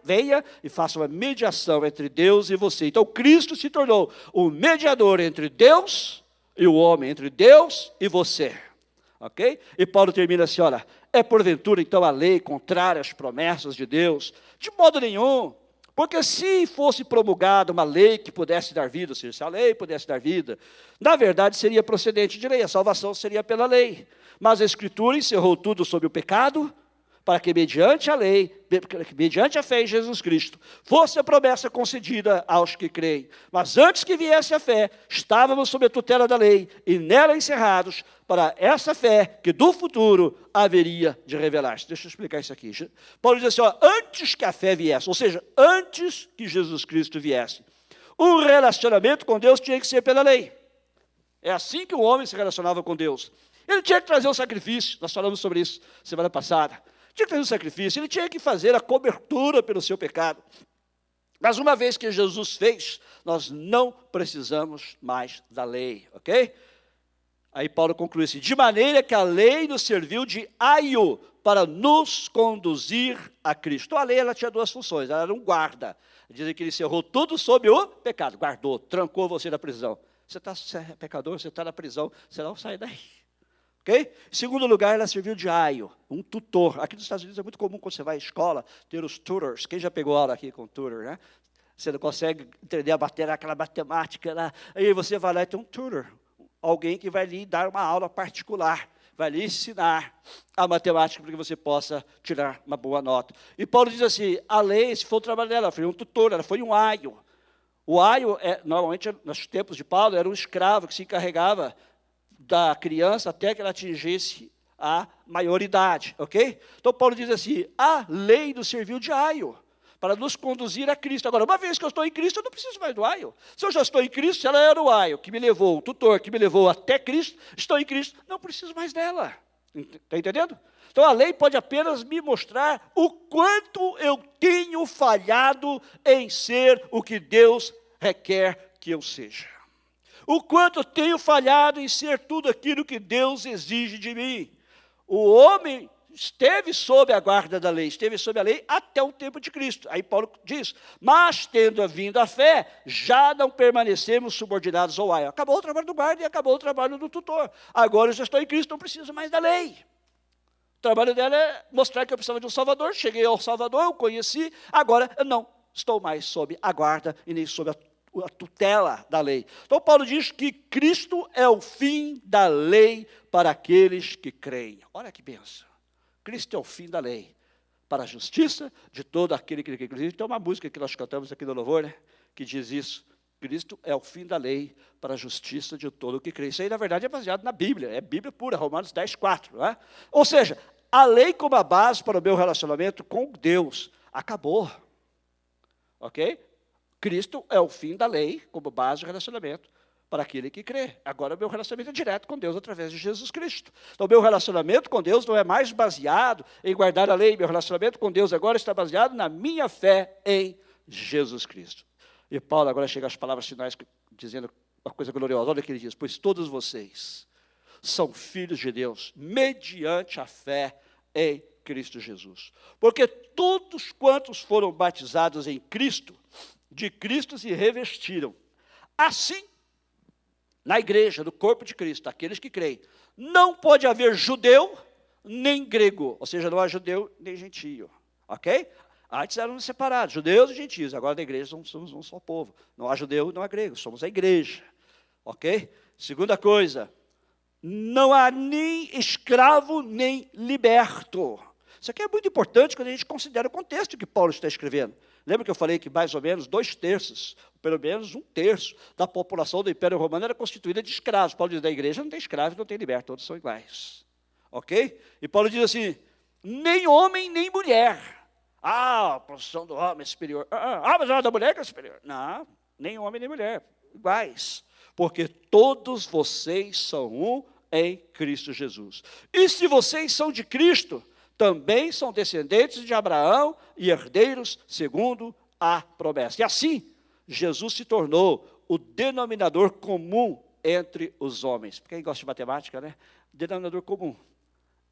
venha e faça uma mediação entre Deus e você. Então Cristo se tornou o mediador entre Deus e o homem, entre Deus e você, ok? E Paulo termina assim, olha, é porventura então a lei contrária às promessas de Deus? De modo nenhum. Porque se fosse promulgada uma lei que pudesse dar vida, ou seja, se a lei pudesse dar vida, na verdade seria procedente de lei, a salvação seria pela lei. Mas a Escritura encerrou tudo sobre o pecado, para que mediante a lei, mediante a fé em Jesus Cristo, fosse a promessa concedida aos que creem. Mas antes que viesse a fé, estávamos sob a tutela da lei, e nela encerrados, para essa fé que do futuro haveria de revelar-se. Deixa eu explicar isso aqui. Paulo diz assim, ó, antes que a fé viesse, ou seja, antes que Jesus Cristo viesse, o relacionamento com Deus tinha que ser pela lei. É assim que o homem se relacionava com Deus. Ele tinha que trazer o sacrifício, nós falamos sobre isso semana passada. Tinha que fazer um sacrifício, ele tinha que fazer a cobertura pelo seu pecado. Mas uma vez que Jesus fez, nós não precisamos mais da lei, ok? Aí Paulo conclui assim, de maneira que a lei nos serviu de aio para nos conduzir a Cristo. Então a lei ela tinha duas funções, ela era um guarda, Dizem que ele encerrou tudo sob o pecado, guardou, trancou você na prisão. Você é pecador, você está na prisão, você não sai daí. Ok? Em segundo lugar, ela serviu de aio, um tutor. Aqui nos Estados Unidos é muito comum, quando você vai à escola, ter os tutors. Quem já pegou aula aqui com tutor, né? Você não consegue entender a matéria, aquela matemática lá. Aí você vai lá e tem um tutor, alguém que vai lhe dar uma aula particular, vai lhe ensinar a matemática para que você possa tirar uma boa nota. E Paulo diz assim, a lei, esse foi o trabalho dela, foi um tutor, ela foi um aio. O aio, normalmente, nos tempos de Paulo, era um escravo que se encarregava da criança até que ela atingisse a maioridade, ok? Então, Paulo diz assim, a lei nos serviu de aio, para nos conduzir a Cristo. Agora, uma vez que eu estou em Cristo, eu não preciso mais do aio. Se eu já estou em Cristo, se ela era o aio que me levou, o tutor que me levou até Cristo, estou em Cristo, não preciso mais dela. Está entendendo? Então, a lei pode apenas me mostrar o quanto eu tenho falhado em ser o que Deus requer que eu seja. O quanto eu tenho falhado em ser tudo aquilo que Deus exige de mim. O homem esteve sob a guarda da lei, esteve sob a lei até o tempo de Cristo. Aí Paulo diz, mas tendo vindo a fé, já não permanecemos subordinados ao aio. Acabou o trabalho do guarda e acabou o trabalho do tutor. Agora eu já estou em Cristo, não preciso mais da lei. O trabalho dela é mostrar que eu precisava de um Salvador, cheguei ao Salvador, eu conheci, agora eu não estou mais sob a guarda e nem sob a tutela da lei. Então Paulo diz que Cristo é o fim da lei para aqueles que creem. Olha que bênção. Cristo é o fim da lei para a justiça de todo aquele que crê. Inclusive tem uma música que nós cantamos aqui no louvor, né, que diz isso. Cristo é o fim da lei para a justiça de todo o que crê. Isso aí, na verdade, é baseado na Bíblia. É Bíblia pura, Romanos 10, 4. Não é? Ou seja, a lei como a base para o meu relacionamento com Deus acabou. Ok? Cristo é o fim da lei como base do relacionamento para aquele que crê. Agora, o meu relacionamento é direto com Deus através de Jesus Cristo. Então, o meu relacionamento com Deus não é mais baseado em guardar a lei. Meu relacionamento com Deus agora está baseado na minha fé em Jesus Cristo. E Paulo agora chega às palavras finais dizendo uma coisa gloriosa. Olha o que ele diz, pois todos vocês são filhos de Deus, mediante a fé em Cristo Jesus. Porque todos quantos foram batizados em Cristo, de Cristo se revestiram. Assim, na igreja, no corpo de Cristo, aqueles que creem, não pode haver judeu nem grego, ou seja, não há judeu nem gentio, ok? Antes eram separados, judeus e gentios, agora na igreja somos um só povo. Não há judeu, não há grego, somos a igreja, ok? Segunda coisa, não há nem escravo nem liberto. Isso aqui é muito importante quando a gente considera o contexto que Paulo está escrevendo. Lembra que eu falei que mais ou menos 2/3, pelo menos 1/3 da população do Império Romano era constituída de escravos. Paulo diz, da igreja não tem escravo, não tem liberto, todos são iguais. Ok? E Paulo diz assim, nem homem, nem mulher. Ah, a posição do homem é superior. Mas a da mulher que é superior. Não, nem homem, nem mulher, iguais. Porque todos vocês são um em Cristo Jesus. E se vocês são de Cristo, também são descendentes de Abraão e herdeiros segundo a promessa. E assim, Jesus se tornou o denominador comum entre os homens. Quem gosta de matemática, né? Denominador comum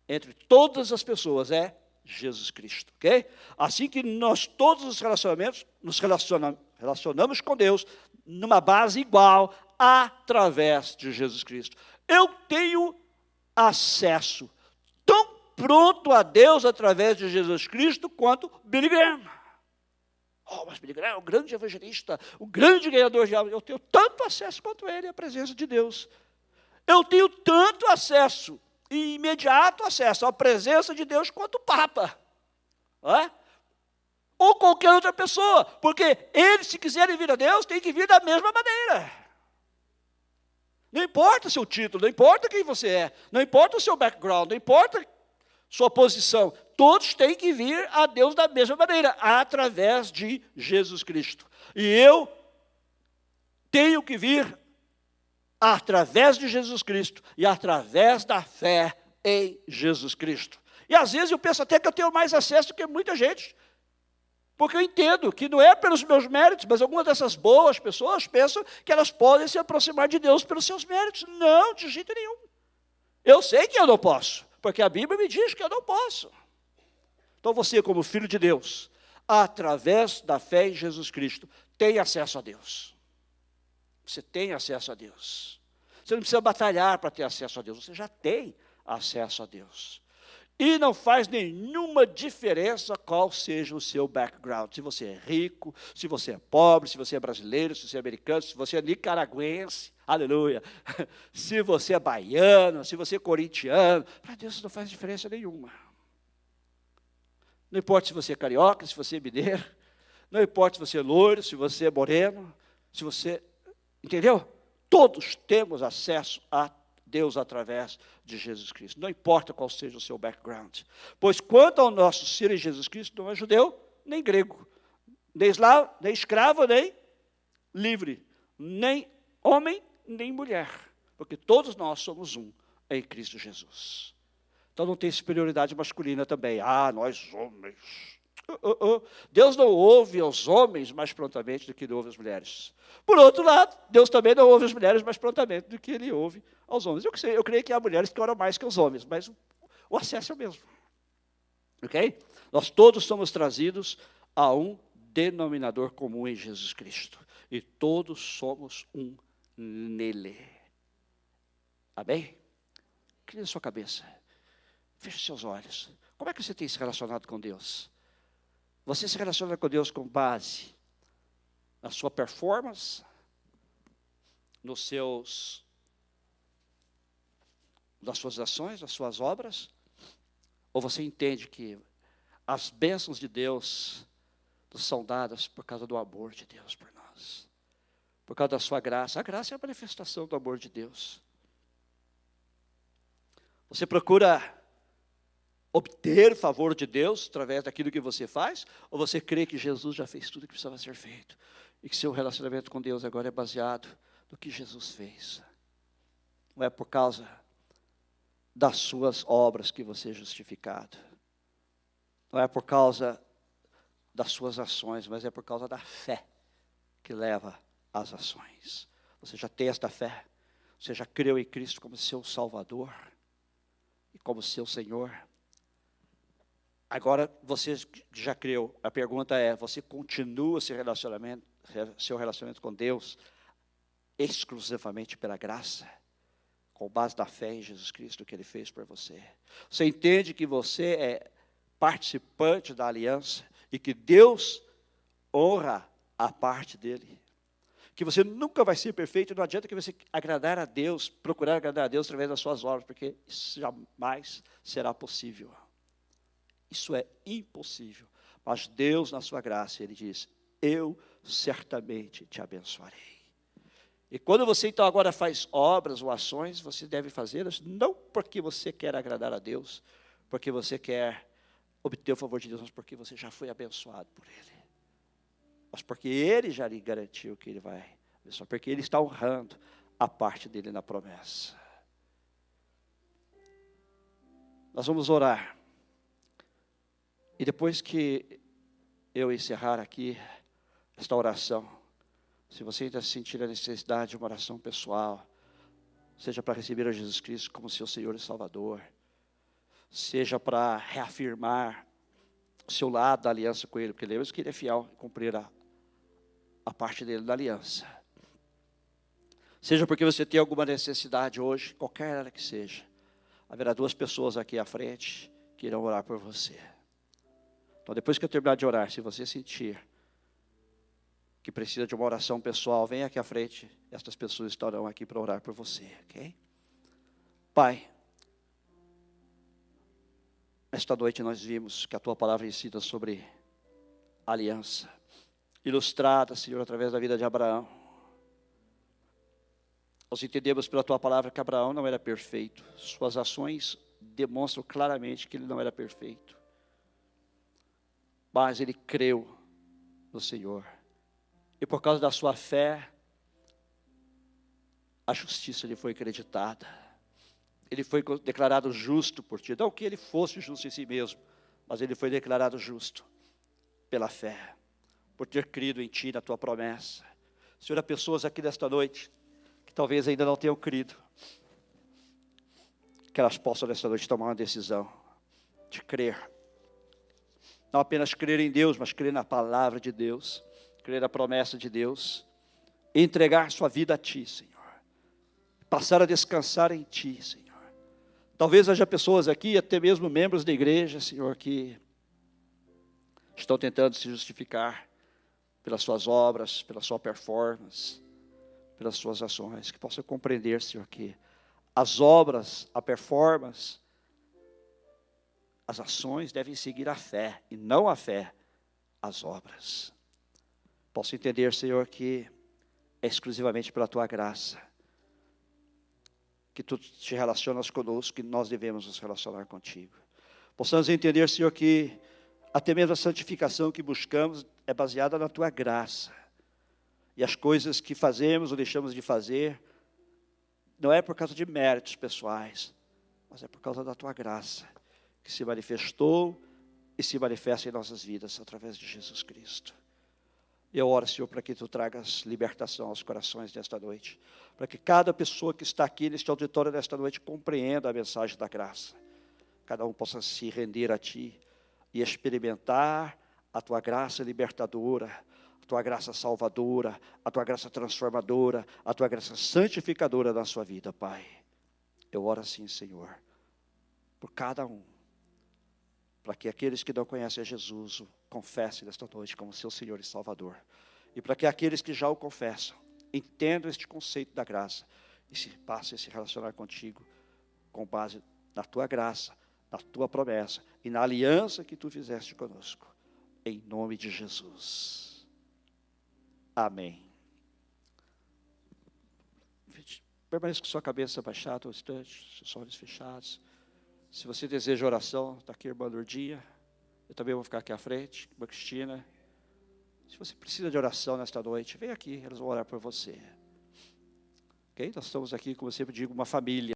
entre todas as pessoas é Jesus Cristo, ok? Assim que nós, todos os relacionamentos, nos relacionamos com Deus numa base igual através de Jesus Cristo. Eu tenho acesso tão pronto a Deus através de Jesus Cristo quanto Billy Graham. Oh, mas Billy Graham é o grande evangelista, o grande ganhador de almas. Eu tenho tanto acesso quanto ele à presença de Deus. Eu tenho tanto acesso, e imediato acesso à presença de Deus quanto o Papa. É? Ou qualquer outra pessoa, porque eles, se quiserem vir a Deus, têm que vir da mesma maneira. Não importa o seu título, não importa quem você é, não importa o seu background, não importa sua posição, todos têm que vir a Deus da mesma maneira, através de Jesus Cristo. E eu tenho que vir através de Jesus Cristo e através da fé em Jesus Cristo. E às vezes eu penso até que eu tenho mais acesso do que muita gente, porque eu entendo que não é pelos meus méritos, mas algumas dessas boas pessoas pensam que elas podem se aproximar de Deus pelos seus méritos. Não, de jeito nenhum. Eu sei que eu não posso, porque a Bíblia me diz que eu não posso. Então você, como filho de Deus, através da fé em Jesus Cristo, tem acesso a Deus. Você tem acesso a Deus. Você não precisa batalhar para ter acesso a Deus, você já tem acesso a Deus. E não faz nenhuma diferença qual seja o seu background. Se você é rico, se você é pobre, se você é brasileiro, se você é americano, se você é nicaragüense, aleluia. Se você é baiano, se você é corintiano, para Deus isso não faz diferença nenhuma. Não importa se você é carioca, se você é mineiro, não importa se você é loiro, se você é moreno, se você... Entendeu? Todos temos acesso a Deus através de Jesus Cristo. Não importa qual seja o seu background. Pois quanto ao nosso ser em Jesus Cristo, não é judeu, nem grego, nem eslavo, nem escravo, nem livre, nem homem, nem mulher. Porque todos nós somos um em Cristo Jesus. Então não tem superioridade masculina também. Ah, nós homens. Deus não ouve aos homens mais prontamente do que ele ouve as mulheres. Por outro lado, Deus também não ouve as mulheres mais prontamente do que ele ouve aos homens. Eu creio que há mulheres que oram mais que os homens, mas o acesso é o mesmo. Ok? Nós todos somos trazidos a um denominador comum em Jesus Cristo. E todos somos um nele. Amém? Inclina sua cabeça. Feche seus olhos. Como é que você tem se relacionado com Deus? Você se relaciona com Deus com base na sua performance, nas suas ações, nas suas obras? Ou você entende que as bênçãos de Deus nos são dadas por causa do amor de Deus por nós? Por causa da sua graça. A graça é a manifestação do amor de Deus. Você procura obter o favor de Deus através daquilo que você faz? Ou você crê que Jesus já fez tudo o que precisava ser feito? E que seu relacionamento com Deus agora é baseado no que Jesus fez? Não é por causa das suas obras que você é justificado. Não é por causa das suas ações, mas é por causa da fé que leva às ações. Você já tem esta fé. Você já creu em Cristo como seu Salvador e como seu Senhor. Agora, você já creu, a pergunta é, você continua seu relacionamento com Deus exclusivamente pela graça, com base na fé em Jesus Cristo que Ele fez por você? Você entende que você é participante da aliança e que Deus honra a parte dEle? Que você nunca vai ser perfeito, não adianta que você agradar a Deus, procurar agradar a Deus através das suas obras, porque isso jamais será possível. Isso é impossível. Mas Deus, na sua graça, Ele diz, eu certamente te abençoarei. E quando você então agora faz obras ou ações, você deve fazê-las não porque você quer agradar a Deus, porque você quer obter o favor de Deus, mas porque você já foi abençoado por Ele. Mas porque Ele já lhe garantiu que Ele vai abençoar, porque Ele está honrando a parte dEle na promessa. Nós vamos orar. E depois que eu encerrar aqui esta oração, se você ainda sentir a necessidade de uma oração pessoal, seja para receber a Jesus Cristo como seu Senhor e Salvador, seja para reafirmar o seu lado da aliança com Ele, porque lembra que Ele é fiel em cumprir a parte dele da aliança. Seja porque você tem alguma necessidade hoje, qualquer área que seja, haverá duas pessoas aqui à frente que irão orar por você. Então, depois que eu terminar de orar, se você sentir que precisa de uma oração pessoal, venha aqui à frente. Estas pessoas estarão aqui para orar por você, ok? Pai, esta noite nós vimos que a Tua palavra ensina sobre aliança, ilustrada, Senhor, através da vida de Abraão. Nós entendemos pela Tua palavra que Abraão não era perfeito. Suas ações demonstram claramente que ele não era perfeito. Mas ele creu no Senhor. E por causa da sua fé, a justiça lhe foi acreditada. Ele foi declarado justo por ti. Não que ele fosse justo em si mesmo, mas ele foi declarado justo pela fé, por ter crido em ti, na tua promessa. Senhor, há pessoas aqui nesta noite que talvez ainda não tenham crido, que elas possam nesta noite tomar uma decisão de crer Não apenas crer em Deus, mas crer na palavra de Deus, crer na promessa de Deus, entregar sua vida a Ti, Senhor. Passar a descansar em Ti, Senhor. Talvez haja pessoas aqui, até mesmo membros da igreja, Senhor, que estão tentando se justificar pelas suas obras, pela sua performance, pelas suas ações. Que possam compreender, Senhor, que as obras, a performance, as ações devem seguir a fé, e não a fé, as obras. Posso entender, Senhor, que é exclusivamente pela Tua graça que Tu te relacionas conosco, que nós devemos nos relacionar contigo. Possamos entender, Senhor, que até mesmo a santificação que buscamos é baseada na Tua graça. E as coisas que fazemos ou deixamos de fazer, não é por causa de méritos pessoais, mas é por causa da Tua graça, que se manifestou e se manifesta em nossas vidas, através de Jesus Cristo. Eu oro, Senhor, para que Tu tragas libertação aos corações desta noite, para que cada pessoa que está aqui neste auditório desta noite compreenda a mensagem da graça. Cada um possa se render a Ti e experimentar a Tua graça libertadora, a Tua graça salvadora, a Tua graça transformadora, a Tua graça santificadora na sua vida, Pai. Eu oro assim, Senhor, por cada um, para que aqueles que não conhecem a Jesus o confessem nesta noite como seu Senhor e Salvador. E para que aqueles que já o confessam, entendam este conceito da graça e se passem a se relacionar contigo com base na Tua graça, na Tua promessa e na aliança que Tu fizeste conosco. Em nome de Jesus. Amém. Permaneça com sua cabeça baixada um instante, seus olhos fechados. Se você deseja oração, está aqui a irmã Lourdinha. Eu também vou ficar aqui à frente, irmã Cristina. Se você precisa de oração nesta noite, vem aqui, eles vão orar por você. Ok? Nós estamos aqui, como eu sempre digo, uma família.